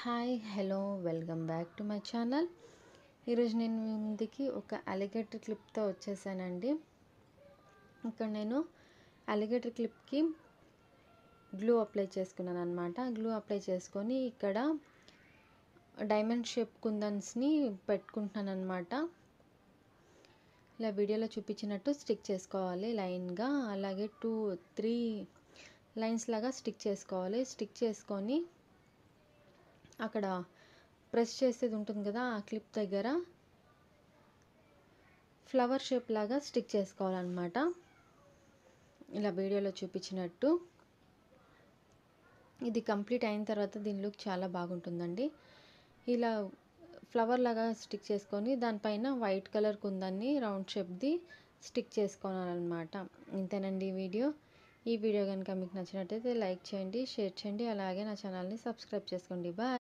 Hi hello welcome back to my channel. ఈరోజు నేను మీ ముందుకి ఒక అలిగేటర్ క్లిప్తో వచ్చేసానండి. ఇక్కడ నేను అలిగేటర్ క్లిప్కి గ్లూ అప్లై చేసుకున్నాను అనమాట. గ్లూ అప్లై చేసుకొని ఇక్కడ డైమండ్ షేప్ కుందన్స్ని పెట్టుకుంటున్నాను అనమాట. ఇలా వీడియోలో చూపించినట్టు స్టిక్ చేసుకోవాలి లైన్గా. అలాగే 2-3 లైన్స్ లాగా స్టిక్ చేసుకోవాలి. స్టిక్ చేసుకొని అక్కడ ప్రెస్ చేసేది ఉంటుంది కదా, ఆ క్లిప్ దగ్గర ఫ్లవర్ షేప్ లాగా స్టిక్ చేసుకోవాలన్నమాట. ఇలా వీడియోలో చూపించినట్టు. ఇది కంప్లీట్ అయిన తర్వాత దీని లుక్ చాలా బాగుంటుందండి. ఇలా ఫ్లవర్ లాగా స్టిక్ చేసుకొని దానిపైన వైట్ కలర్ కుందాన్ని రౌండ్ షేప్ది స్టిక్ చేసుకోవాలన్నమాట. ఇంతేనండి వీడియో. ఈ వీడియో కనుక మీకు నచ్చినట్టయితే లైక్ చేయండి, షేర్ చేయండి, అలాగే నా ఛానల్ని సబ్స్క్రైబ్ చేసుకోండి. బాయ్.